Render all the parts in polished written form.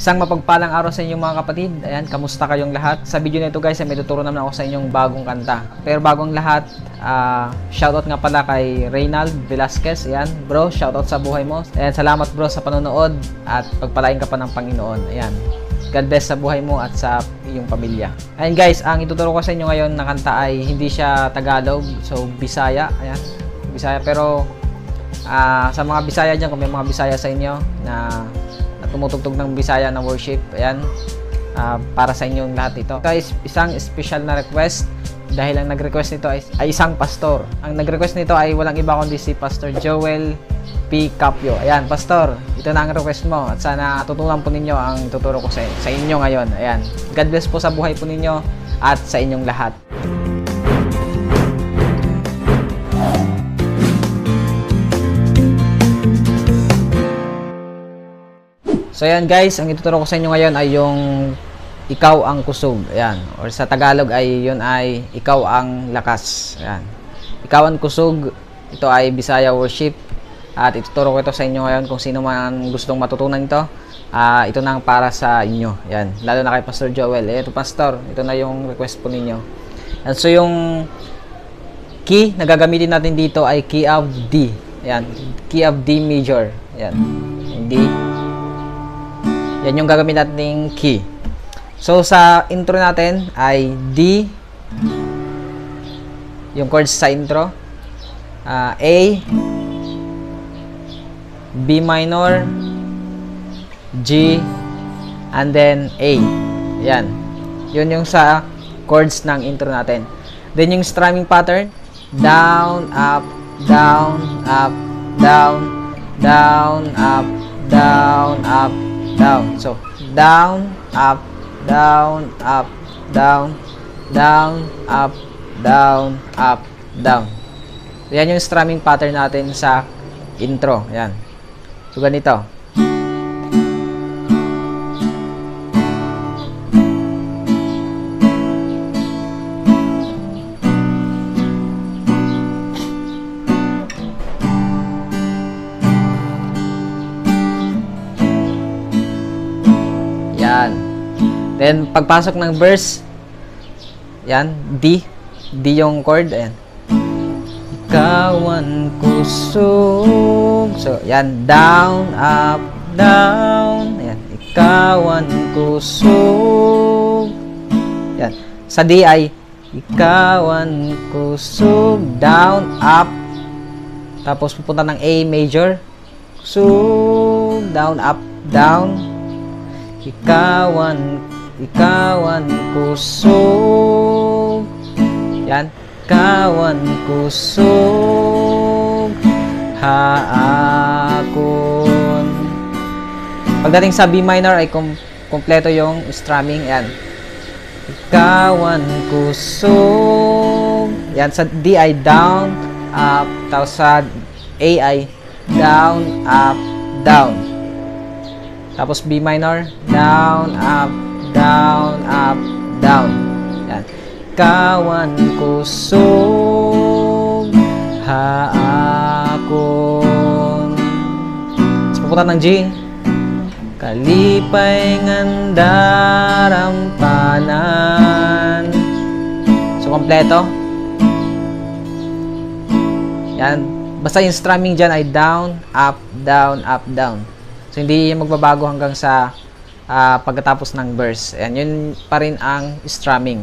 Isang mapagpalang araw sa inyong mga kapatid. Ayan, kamusta kayong lahat? Sa video na ito guys, ay may tuturo naman ako sa inyong bagong kanta. Pero bagong lahat, shoutout nga pala kay Reynald Velasquez. Ayan, bro, shoutout sa buhay mo. Ayan, salamat bro sa panonood at pagpalain ka pa ng Panginoon. Ayan, God bless sa buhay mo at sa iyong pamilya. Ayan guys, ang ituturo ko sa inyo ngayon na kanta ay hindi siya Tagalog, so Bisaya. Ayan, Bisaya, pero sa mga Bisaya dyan, kung may mga Bisaya sa inyo na tumutugtog ng Bisaya na worship, ayan, para sa inyong lahat ito. Guys, isang special na request dahil ang nag-request nito ay isang pastor. Ang nag-request nito ay walang iba kundi si Pastor Joel P. Capio. Ayan, pastor, ito na ang request mo at sana tutunan po ninyo ang tuturo ko sa inyo ngayon. Ayan, God bless po sa buhay po ninyo at sa inyong lahat. So ayan guys, ang ituturo ko sa inyo ngayon ay yung ikaw ang kusog. Ayan, or sa Tagalog ay yun ay ikaw ang lakas. Ayan, ikaw ang kusog. Ito ay Bisaya worship at ituturo ko ito sa inyo ngayon. Kung sino man gustong matutunan ito, ito na ang para sa inyo. Ayan, lalo na kay Pastor Joel. Ito pastor, ito na yung request po ninyo. And so yung key na gagamitin natin dito ay key of D. Ayan, key of D major. Ayan, D. Yan yung gagamitin nating key. So, sa intro natin ay D, yung chords sa intro, A, B minor, G, and then A. Yan. Yun yung sa chords ng intro natin. Then, yung strumming pattern, down, up, down, up, down, down, up, down, up, down. So, down, up, down, up, down, down, up, down, up, down. So, yan yung strumming pattern natin sa intro. Yan. So, ganito. Then, pagpasok ng verse, yan, D. D yung chord, ayan. Ikawan kusog. So, yan, down, up, down. Ayan, ikawan kusog. Yan. Sa D ay, ikawan kusog, down, up. Tapos, pupunta ng A major. Kusog, down, up, down. Ikawan kusog. Yan. Ikawan kusog. Haakon. Pagdating sa B minor ay kompleto yung strumming. Yan. Ikawan kusog. Yan. Sa D ay down, up. Tapos sa A ay down, up, down. Tapos B minor, down, up, down, up, down. Yan. Kawan kusog, haakon. So, pupunta ng G. Kalipay ngandarampanan. So, kompleto. Yan. Basta yung strumming dyan ay down, up, down, up, down. So, hindi magbabago hanggang sa pagkatapos ng verse. Ayan, yun pa rin ang strumming.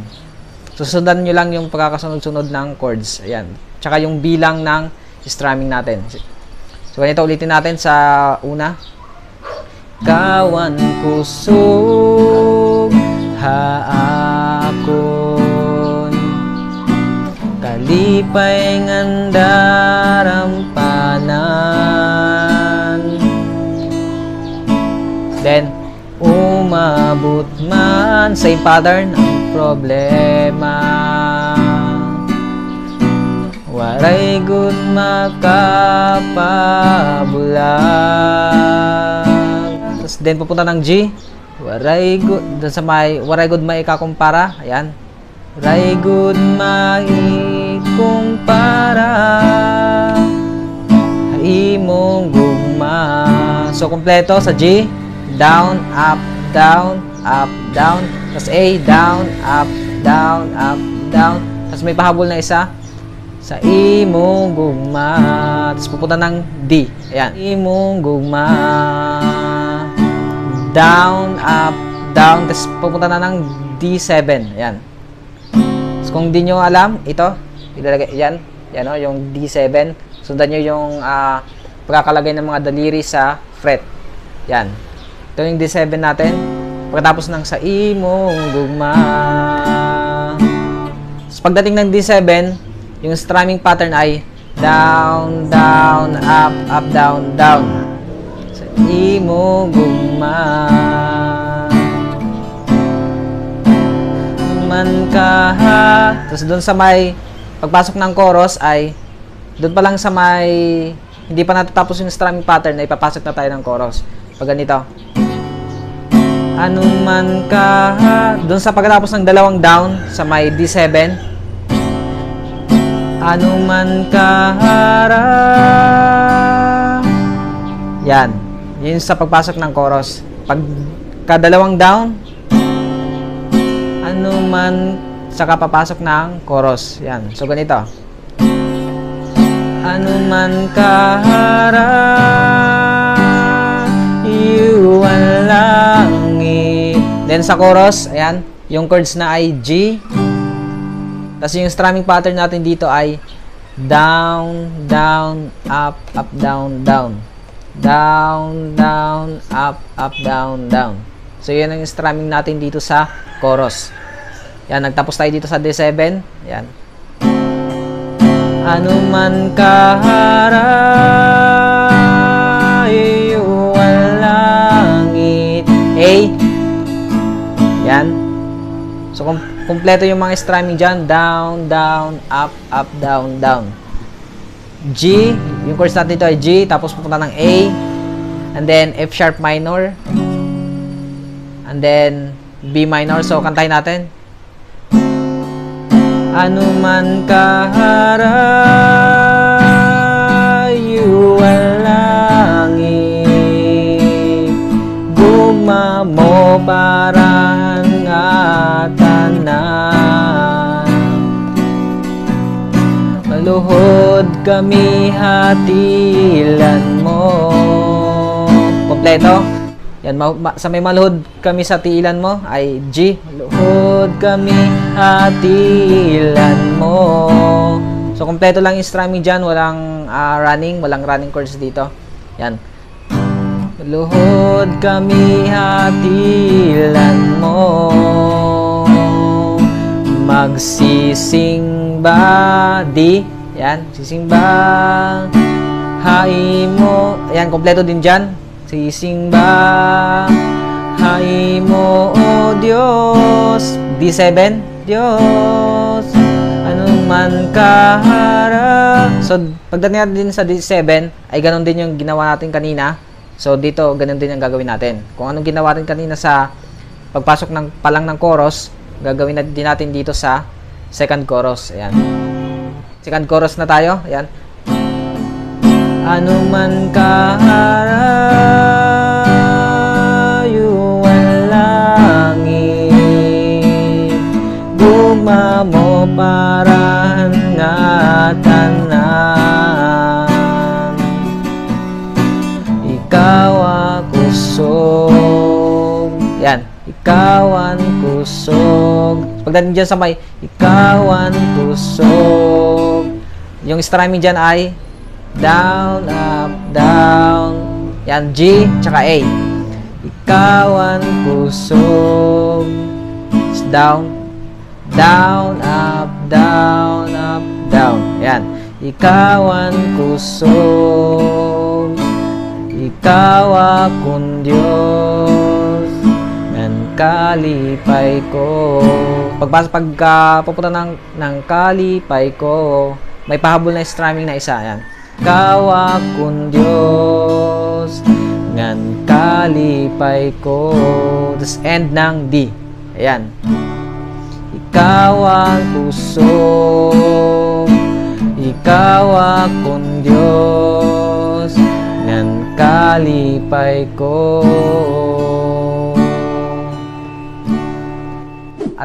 So, sundan nyo lang yung pagkakasunod-sunod ng chords. Ayan. Tsaka yung bilang ng strumming natin. So, ganito ulitin natin sa una. Kawan kusog, haakon. Kalipay ngandarampanan. Then, umabot man, same pattern, ang problema. Waray good makapabulag. Tapos, then, pupunta ng G. Waray good, dun sa may, waray good maikakumpara. Ayan. Waray good maikumpara. Imong gugma. So, kompleto sa G. Down, up, down, up, down. Tapos A, down, up, down, up, down. Tapos may pahabol na isa. Sa imong gugma. Tapos pupunta ng D. Ayan. Imong gugma. Down, up, down. Tapos pupunta na ng D7. Ayan. Tapos kung di nyo alam, ito. Ilalagay, yan. Yan o, yung D7. Sundan nyo yung pagkakalagay ng mga daliri sa fret. Yan. Ito yung D7 natin. Pagkatapos ng sa imong gugma. Tapos pagdating ng D7, yung strumming pattern ay down, down, up, down, down. Sa imong gugma. Man ka ha. Tapos doon sa may pagpasok ng chorus ay doon pa lang sa may hindi pa natatapos yung strumming pattern na ipapasok na tayo ng chorus. Pag ganito. Ano man ka ha. Doon sa pagkatapos ng dalawang down sa may D7. Ano man kahara. Yan. Yun sa pagpasok ng chorus. Pag kadalawang down, ano man saka papasok ng chorus. Yan. So, ganito. Ano man kahara, iwan langit. Then sa chorus, ayan, yung chords na ay G. Tapos yung strumming pattern natin dito ay down, down, up, down, down. Down, down, up, down, down. So, yan ang strumming natin dito sa chorus. Yan, nagtapos tayo dito sa D7. Yan. Ano man kahara, iwan langit. A. Yan. So, kumpleto yung mga strumming dyan. Down, down, up, down, down. G. Yung chords natin dito ay G. Tapos pupunta ng A. And then F sharp minor. And then B minor. So, kantahin natin. Ano man kahara, iwan langit. Gugma mo parang atanan. Maluhod kami hatilan mo. Kompleto. Yan, sa may maluhod kami sa tiilan mo ay G. Maluhod kami hatilan mo. So, kompleto lang yung strumming dyan. Walang walang running chords dito. Yan. Maluhod kami hatilan mo. Magsisingba. D. Yan. Sisingba. Hai mo. Yan, kompleto din dyan. Sisingba. Hai mo, o Diyos. D7. Diyos. Anong man kahara. So, pagdating natin din sa D7, ay ganun din yung ginawa natin kanina. So, dito, ganun din yung gagawin natin. Kung anong ginawa natin kanina sa pagpasok ng palang ng chorus, gagawin din natin dito sa second chorus. Ayan. Second chorus na tayo. Ayan. Ano man kahara, iwan langit. Gugma mo parang ngatanan. Ikaw ang kusog. Yan. Ikaw ang kusog. Pagdating dyan sa may ikaw ang kusog. Yung strumming dyan ay down, up, down. Yan, G, tsaka A. Ikaw ang kusog. Down, down, up, down, up, down. Yan. Ikaw ang kusog. Ikaw akong Diyos. Ngan kalipay ko. Pagpupunta ng kalipay ko, may pahabol na strumming na isa. Yan. Ikaw akong Diyos, ngan kalipay ko. Tapos end ng D. Ayan. Ikaw ang kusog, ikaw akong Diyos, ngan kalipay ko.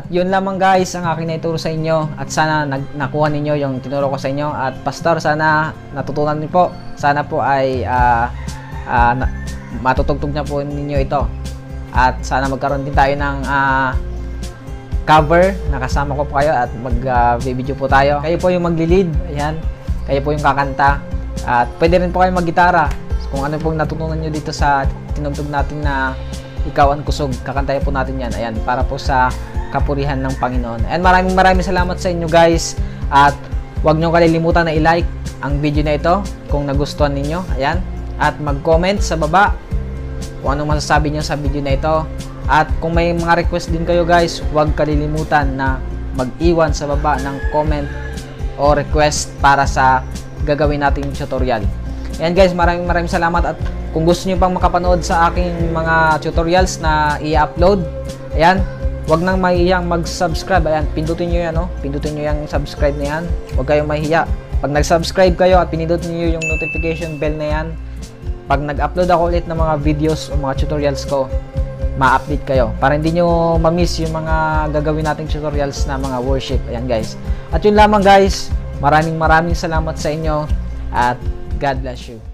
At yun lamang guys ang aking naituro sa inyo, at sana nakuha ninyo yung tinuro ko sa inyo. At pastor, sana natutunan niyo po, sana po ay matutugtog na po ninyo ito, at sana magkaroon din tayo ng cover, nakasama ko po kayo at mag-video po tayo. Kayo po yung magli-lead, ayan, kayo po yung kakanta, at pwede rin po kayo mag-gitara. Kung ano pong natutunan nyo dito sa tinugtog natin na Ikaw ang Kusog, kakantayan po natin yan, ayan, para po sa kapurihan ng Panginoon. And maraming salamat sa inyo guys, at huwag nyo kalilimutan na i-like ang video na ito kung nagustuhan ninyo, ayan, at mag-comment sa baba kung anong masasabi nyo sa video na ito. At kung may mga request din kayo guys, huwag kalilimutan na mag-iwan sa baba ng comment o request para sa gagawin nating tutorial. Ayan guys, maraming salamat. At kung gusto niyo pang makapanood sa aking mga tutorials na i-upload, ayan, huwag nang mahihiyang mag-subscribe. Ayan, pindutin niyo yan, no? Pindutin niyo yung subscribe na yan. Huwag kayong mahihiya. Pag nag-subscribe kayo at pinindot niyo yung notification bell na yan, pag nag-upload ako ulit ng mga videos o mga tutorials ko, ma-update kayo para hindi nyo ma-miss yung mga gagawin nating tutorials na mga worship. Ayan guys. At yun lamang guys, maraming salamat sa inyo, at God bless you.